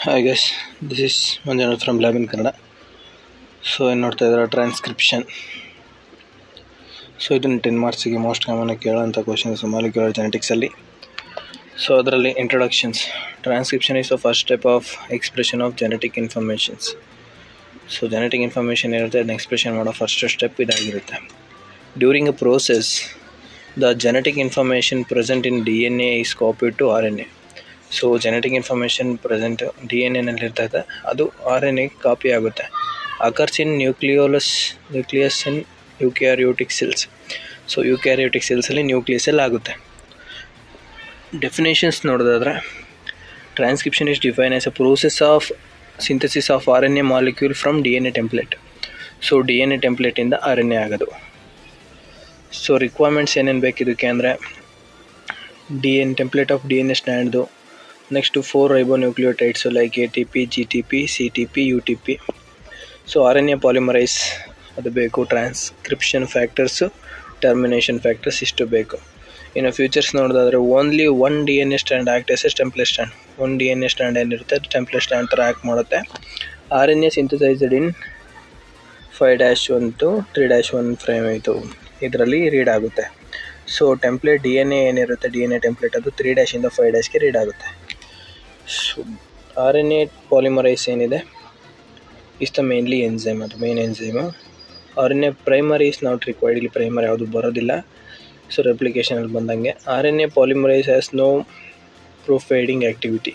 Hi guys, this is Manjanath from Lab in Kannada. So ಏನು ನೋಡ್ತಾ ಇದ್ದಾರೆ transcription. So ಇದನ್ನು 10 ಮಾರ್ಕ್ಸಿಗೆ ಮೋಸ್ಟ್ ಕಾಮನ್ ಆಗಿ ಕೇಳೋಂಥ ಕ್ವಶನ್ಸ್ ಮಾಲಿಕ್ಯುಲರ್ ಜೆನೆಟಿಕ್ಸಲ್ಲಿ. ಸೊ ಅದರಲ್ಲಿ introductions. Transcription is the first step of expression of genetic informations. So genetic information ಇರುತ್ತೆ, ಅದನ್ನ ಎಕ್ಸ್ಪ್ರೆಷನ್ ಮಾಡೋ ಫಸ್ಟ್ ಸ್ಟೆಪ್ ಇದಾಗಿರುತ್ತೆ. During a process the genetic information present in DNA is copied to RNA. So genetic information present DNA ಇರ್ತೈತೆ, ಅದು RNA copy ಆಗುತ್ತೆ. Occurs in nucleus in eukaryotic cells. So eukaryotic ಸೆಲ್ಸಲ್ಲಿ ನ್ಯೂಕ್ಲಿಯಸಲ್ಲಿ ಆಗುತ್ತೆ. Definitions ನೋಡೋದಾದರೆ, transcription is define as a process of synthesis of RNA molecule from DNA template. So DNA ಟೆಂಪ್ಲೇಟಿಂದ RNA ಆಗೋದು. So requirements ಏನೇನು ಬೇಕಿದ್ದಕ್ಕೆ ಅಂದರೆ, ಟೆಂಪ್ಲೇಟ್ ಆಫ್ DNA ಸ್ಟ್ಯಾಂಡ್ದು, next 4 ribonucleotides like ATP, GTP, CTP, UTP. So RNA polymerase ಅದು ಬೇಕು. Transcription factors, termination factors ಇಷ್ಟು ಬೇಕು. ಇನ್ನು ಫ್ಯೂಚರ್ಸ್ ನೋಡೋದಾದರೆ, only 1 DNA strand act as as template strand. 1 DNA strand ಏನಿರುತ್ತೆ ಅದು ಟೆಂಪ್ಲೇಟ್ ಸ್ಟ್ಯಾಂಡ್ ಥರ ಆ್ಯಕ್ಟ್ ಮಾಡುತ್ತೆ. RNA synthesised in 5-1 to 3-1 frame ಇದು ಇದರಲ್ಲಿ ರೀಡ್ ಆಗುತ್ತೆ. ಸೊ ಟೆಂಪ್ಲೇಟ್ DNA ಏನಿರುತ್ತೆ, DNA ಟೆಂಪ್ಲೇಟ್ ಅದು 3-ಇಂದ 5-ಗೆ ರೀಡ್ ಆಗುತ್ತೆ. ಸೊ RNA ಪಾಲಿಮರೈಸ್ ಏನಿದೆ ಇಸ್ ದ ಮೇನ್ಲಿ ಎನ್ಸೈಮ್, ಅದು main enzyme. RNA primer is not required, ಇಲ್ಲಿ ಪ್ರೈಮರಿ ಯಾವುದು ಬರೋದಿಲ್ಲ. ಸೊ ರೆಪ್ಲಿಕೇಶನಲ್ಲಿ ಬಂದಂಗೆ RNA polymerise has no proof reading activity.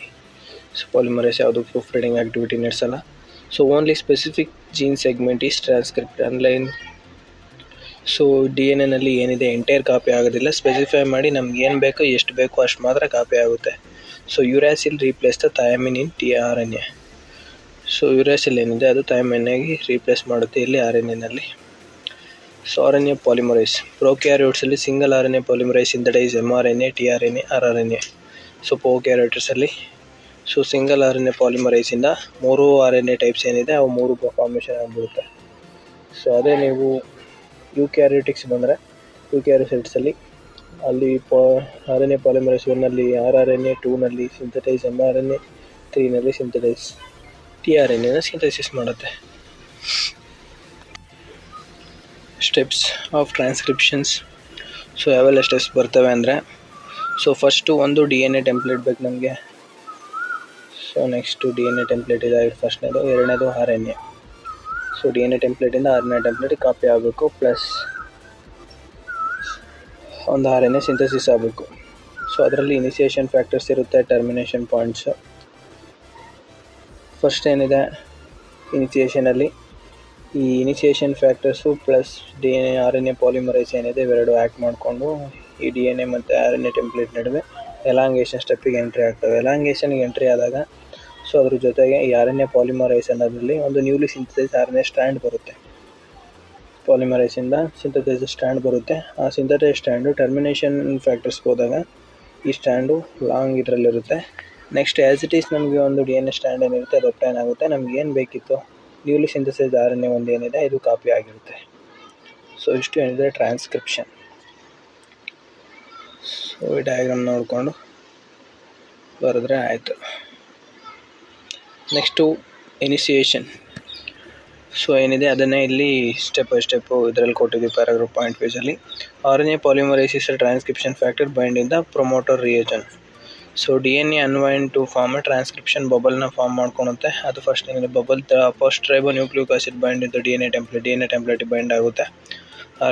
So polymerase ಯಾವುದು ಪ್ರೂಫ್ ರೈಡಿಂಗ್ ಆ್ಯಕ್ಟಿವಿಟಿ ನಡೆಸಲ್ಲ. So only specific gene segment is transcript online. So DNA ಏನಿದೆ entire copy ಆಗೋದಿಲ್ಲ, specify ಮಾಡಿ ನಮ್ಗೆ ಏನು ಬೇಕೋ ಎಷ್ಟು ಬೇಕೋ ಅಷ್ಟು ಮಾತ್ರ ಕಾಪಿ ಆಗುತ್ತೆ. So uracil replace the thymine in RNA. So uracil ಏನಿದೆ ಅದು ಥಯಾಮಿನ್ನಾಗಿ ರೀಪ್ಲೇಸ್ ಮಾಡುತ್ತೆ ಇಲ್ಲಿ RNA. ಸೊ RNA ಪಾಲಿಮರೈಸ್ ಪ್ರೋಕ್ಯಾರಿಯೋಟ್ಸಲ್ಲಿ single RNA polymerase synthesise mRNA, tRNA, rRNA. So ಪ್ರೋಕ್ಯಾರಿಯೋಟ್ಸಲ್ಲಿ ಸೊ ಸಿಂಗಲ್ RNA ಪಾಲಿಮರೈಸಿಂದ 3 RNA ಟೈಪ್ಸ್ ಏನಿದೆ ಅವು 3 ಫಾರ್ಮೇಷನ್ ಆಗಿಬಿಡುತ್ತೆ. ಸೊ ಅದೇ ನೀವು ಯೂಕ್ಯಾರಿಯೋಟಿಕ್ಸ್ ಬಂದರೆ, ಯೂಕ್ಯಾರಿಯೋಸೈಟ್ಸಲ್ಲಿ ಅಲ್ಲಿ RNA ಪಾಲಿಮರೈಸ್ 1ನಲ್ಲಿ rRNA, 2ನಲ್ಲಿ ಸಿಂಥಸೈಸ್ mRNA, 3ನಲ್ಲಿ ಸಿಂಥಸೈಸ್ tRNA ಸಿಂಥಸಿಸ್ ಮಾಡುತ್ತೆ. Steps of transcriptions. ಸೊ ಯಾವೆಲ್ಲ ಸ್ಟೆಪ್ಸ್ ಬರ್ತವೆ ಅಂದರೆ, ಸೊ ಫಸ್ಟು ಒಂದು DNA ಟೆಂಪ್ಲೇಟ್ ಬೇಕು ನಮಗೆ. ಸೊ ನೆಕ್ಸ್ಟು DNA ಟೆಂಪ್ಲೇಟ್ ಇದಾಗಿತ್ತು ಫಸ್ಟ್ನೇದು. ಎರಡನೇದು RNA. ಸೊ DNA ಟೆಂಪ್ಲೇಟಿಂದ RNA ಟೆಂಪ್ಲೇಟಿಗೆ ಕಾಪಿ ಆಗಬೇಕು, ಪ್ಲಸ್ ಒಂದು RNA ಸಿಂಥಸಿಸ್ ಆಗಬೇಕು. ಸೊ ಅದರಲ್ಲಿ ಇನಿಷಿಯೇಷನ್ ಫ್ಯಾಕ್ಟರ್ಸ್ ಇರುತ್ತೆ, ಟರ್ಮಿನೇಷನ್ ಪಾಯಿಂಟ್ಸು. ಫಸ್ಟ್ ಏನಿದೆ ಇನಿಷಿಯೇಷನಲ್ಲಿ, ಈ initiation factors plus RNA polymerase ಏನಿದೆ ಇವೆರಡು ಆ್ಯಕ್ಟ್ ಮಾಡಿಕೊಂಡು ಈ DNA ಮತ್ತು RNA ಟೆಂಪ್ಲೇಟ್ ನಡುವೆ ಎಲಾಂಗೇಷನ್ ಸ್ಟೆಪ್ಪಿಗೆ ಎಂಟ್ರಿ ಆಗ್ತವೆ. ಎಲಾಂಗೇಷನ್ಗೆ ಎಂಟ್ರಿ ಆದಾಗ ಸೊ ಅದ್ರ ಜೊತೆಗೆ ಈ RNA ಪಾಲಿಮರೈಸ್ ಅನ್ನೋದ್ರಲ್ಲಿ ಒಂದು ನ್ಯೂಲಿ ಸಿಂಥಸೈಸ್ RNA ಸ್ಟ್ಯಾಂಡ್ ಬರುತ್ತೆ. ಪಾಲಿಮರೈಸಿಂದ ಸಿಂಥಸೈಸ್ ಸ್ಟ್ಯಾಂಡ್ ಬರುತ್ತೆ. ಆ ಸಿಂಥಸೈಸ್ ಸ್ಟ್ಯಾಂಡು ಟರ್ಮಿನೇಷನ್ ಫ್ಯಾಕ್ಟರ್ಸ್ಗೆ ಹೋದಾಗ ಈ ಸ್ಟ್ಯಾಂಡು ಲಾಂಗ್ ಇದರಲ್ಲಿರುತ್ತೆ. ನೆಕ್ಸ್ಟ್ ಆ್ಯಸ್ ಇಟ್ ಈಸ್ ನಮಗೆ ಒಂದು DNA ಸ್ಟ್ಯಾಂಡ್ ಏನಿರುತ್ತೆ ಅದು ಒಪ್ಟೈನ್ ಆಗುತ್ತೆ. ನಮ್ಗೆ ಏನು ಬೇಕಿತ್ತು ನ್ಯೂಲಿ ಸಿಂಥಸೈಸ್ RNA ಒಂದು ಏನಿದೆ ಇದು ಕಾಪಿ ಆಗಿರುತ್ತೆ. ಸೊ ಇಷ್ಟು ಏನಿದೆ ಟ್ರಾನ್ಸ್ಕ್ರಿಪ್ಷನ್. ಸೊ ಈ ಡಯಾಗ್ರಾಮ್ ನೋಡಿಕೊಂಡು ಬರೆದ್ರೆ ಆಯಿತು. Next initiation. ಸೊ ಏನಿದೆ ಅದನ್ನೇ ಇಲ್ಲಿ ಸ್ಟೆಪ್ ಬೈ ಸ್ಟೆಪ್ಪು ಇದರಲ್ಲಿ ಕೊಟ್ಟಿದ್ದೀವಿ ಪ್ಯಾರಾಗ್ರಾಫ್ ಪಾಯಿಂಟ್ ಪೇಜಲ್ಲಿ. RNA polymerases transcription factor bind in the promoter region. So DNA unwind to form a transcription ಬಬಲ್ನ ಫಾರ್ಮ್ ಮಾಡ್ಕೊಳುತ್ತೆ. ಅದು ಫಸ್ಟ್ ಏನಿದೆ bubble first ribonucleic acid bind in the DNA ಟೆಂಪ್ಲೇಟಿಗೆ bind ಆಗುತ್ತೆ.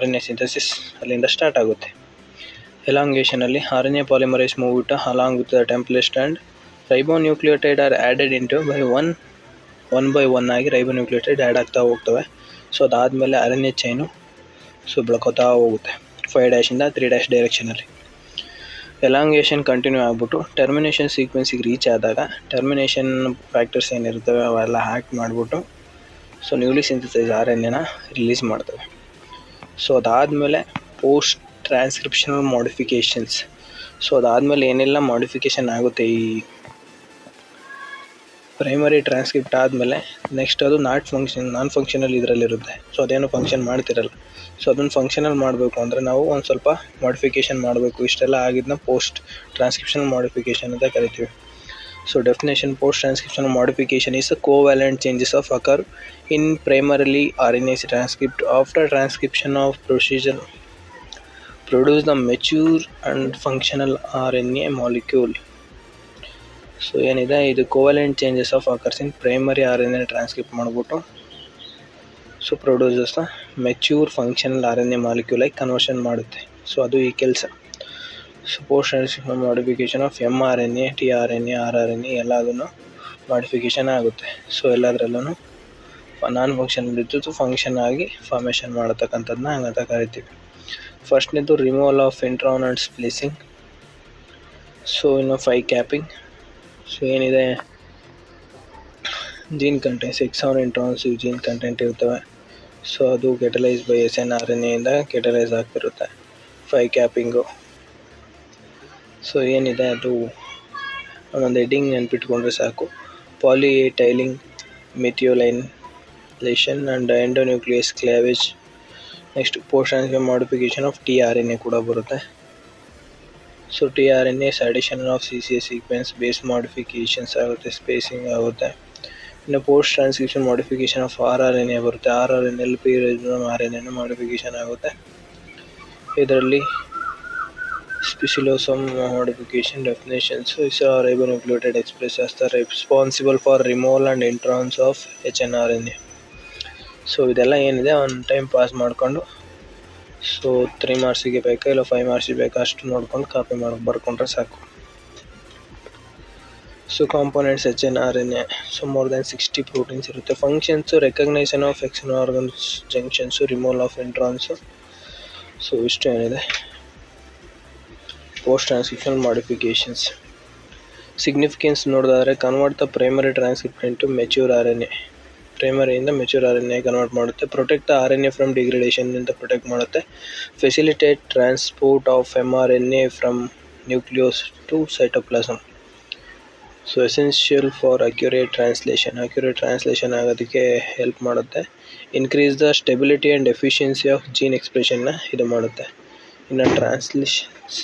RNA synthesis ಅಲ್ಲಿಂದ start ಆಗುತ್ತೆ. ಎಲಾಂಗೇಷನಲ್ಲಿ RNA polymerase move it along with the template strand. Ribonucleotide are added into one by one ಆಗಿ ರೈಬೋನ್ಯೂಕ್ಲಿಯೋಟೈಡ್ ಆ್ಯಡ್ ಆಗ್ತಾ ಹೋಗ್ತವೆ. So ಅದಾದಮೇಲೆ RNA chain so ಬೆಳ್ಕೋತಾ ಹೋಗುತ್ತೆ 5-ಇಂದ 3- ಡೈರೆಕ್ಷನಲ್ಲಿ. ಎಲಾಂಗೇಷನ್ ಕಂಟಿನ್ಯೂ ಆಗಿಬಿಟ್ಟು ಟರ್ಮಿನೇಷನ್ ಸೀಕ್ವೆನ್ಸಿಗೆ ರೀಚ್ ಆದಾಗ ಟರ್ಮಿನೇಷನ್ ಫ್ಯಾಕ್ಟರ್ಸ್ ಏನಿರ್ತವೆ ಅವೆಲ್ಲ ಹ್ಯಾಕ್ ಮಾಡಿಬಿಟ್ಟು so newly synthesise RNA release ಮಾಡ್ತವೆ. ಸೊ ಅದಾದಮೇಲೆ ಪೋಸ್ಟ್ ಟ್ರಾನ್ಸ್ಕ್ರಿಪ್ಷನಲ್ ಮಾಡಿಫಿಕೇಷನ್ಸ್. ಸೊ ಅದಾದಮೇಲೆ ಏನೆಲ್ಲ ಮಾಡಿಫಿಕೇಷನ್ ಆಗುತ್ತೆ ಈ ಪ್ರೈಮರಿ ಟ್ರಾನ್ಸ್ಕ್ರಿಪ್ಟ್ ಆದಮೇಲೆ, ನೆಕ್ಸ್ಟ್ ಅದು ನಾನ್ ಫಂಕ್ಷನಲ್ ಇದರಲ್ಲಿರುತ್ತೆ. ಸೊ ಅದೇನು ಫಂಕ್ಷನ್ ಮಾಡ್ತಿರಲ್ಲ. ಸೊ ಅದನ್ನು ಫಂಕ್ಷನಲ್ ಮಾಡಬೇಕು ಅಂದರೆ ನಾವು ಒಂದು ಸ್ವಲ್ಪ ಮಾಡಿಫಿಕೇಷನ್ ಮಾಡಬೇಕು. ಇಷ್ಟೆಲ್ಲ ಆಗಿದ್ದನ್ನ ಪೋಸ್ಟ್ ಟ್ರಾನ್ಸ್ಕ್ರಿಪ್ಷನಲ್ ಮಾಡಿಫಿಕೇಷನ್ ಅಂತ ಕರಿತೀವಿ. So definition: post-transcriptional modification is a covalent changes of occur in primarily RNA transcript after transcription of procedure produce the mature and functional RNA molecule. So ಏನಿದೆ ಇದು covalent changes of occurs in primary RNA transcript ಮಾಡಿಬಿಟ್ಟು so produces the mature functional RNA molecule ಆಗಿ conversion ಮಾಡುತ್ತೆ. So ಅದು ಈ ಕೆಲಸ. So post transcriptional modification of mRNA, tRNA, rRNA ಎಲ್ಲದನ್ನು modification ಆಗುತ್ತೆ. ಸೊ ಎಲ್ಲದರಲ್ಲೂ ನಾನ್ ಫಂಕ್ಷನಲ್ ಇದ್ದು ಫಂಕ್ಷನ್ ಆಗಿ ಫಾರ್ಮೇಷನ್ ಮಾಡತಕ್ಕಂಥದ್ದನ್ನ ಹಂಗಂತ ಕರಿತೀವಿ. ಫಸ್ಟ್ನೇದು removal of intron and splicing. So ಇನ್ನು 5 ಕ್ಯಾಪಿಂಗ್. ಸೊ ಏನಿದೆ gene contents exon introns gene content ಇರ್ತವೆ. ಸೊ ಅದು ಕೆಟಲೈಸ್ ಬೈ snRNAಯಿಂದ ಕೆಟಲೈಸ್ ಆಗ್ತಿರುತ್ತೆ. 5 ಕ್ಯಾಪಿಂಗು. ಸೊ ಏನಿದೆ ಅದು ಒಂದೊಂದು ಹೆಡ್ಡಿಂಗ್ ನೆನ್ಪಿಟ್ಕೊಂಡ್ರೆ ಸಾಕು. Poly A tailing methylation and endonuclease cleavage. Next post transcription modification of tRNA ಕೂಡ ಬರುತ್ತೆ. So tRNA addition of CCA sequence base modifications ಆಗುತ್ತೆ, ಸ್ಪೇಸಿಂಗ್ ಆಗುತ್ತೆ. ಇನ್ನು post transcription modification of rRNA ಬರುತ್ತೆ. rRNA RNA ಮಾಡಿಫಿಕೇಷನ್ ಆಗುತ್ತೆ. ಇದರಲ್ಲಿ spliceosome modification definitions is ribonucleotide express as the responsible for removal and introns of hnRNA. So ಇದೆಲ್ಲ ಏನಿದೆ ಒಂದು time pass ಮಾಡಿಕೊಂಡು ಸೊ 3 ಮಾರ್ಕ್ಸಿಗೆ ಬೇಕಾ ಇಲ್ಲ 5 ಮಾರ್ಕ್ಸಿಗೆ ಬೇಕಾ ಅಷ್ಟು ನೋಡ್ಕೊಂಡು ಕಾಪಿ ಬರ್ಕೊಂಡ್ರೆ ಸಾಕು. So components hnRNA. So more than 60 proteins ಇರುತ್ತೆ. Functions recognisation of external organs junctions, removal of introns. So ಇಷ್ಟು ಏನಿದೆ ಪೋಸ್ಟ್ ಟ್ರಾನ್ಸ್ಕ್ರಿಪ್ಷನಲ್ ಮಾಡಿಫಿಕೇಷನ್ಸ್. ಸಿಗ್ನಿಫಿಕೆನ್ಸ್ ನೋಡೋದಾದರೆ convert the primary transcript into mature RNA. ಪ್ರೈಮರಿಯಿಂದ ಮೆಚ್ಯೂರ್ RNA ಕನ್ವರ್ಟ್ ಮಾಡುತ್ತೆ. Protect the RNA from ಡಿಗ್ರೇಡೇಷನ್ನಿಂದ protect ಮಾಡುತ್ತೆ. Facilitate transport of mRNA from nucleus to cytoplasm. So essential for accurate translation ಆಗೋದಕ್ಕೆ help ಮಾಡುತ್ತೆ. Increase the stability and efficiency of gene ಎಕ್ಸ್ಪ್ರೆಷನ್ನ ಇದು ಮಾಡುತ್ತೆ. ಇನ್ನು translations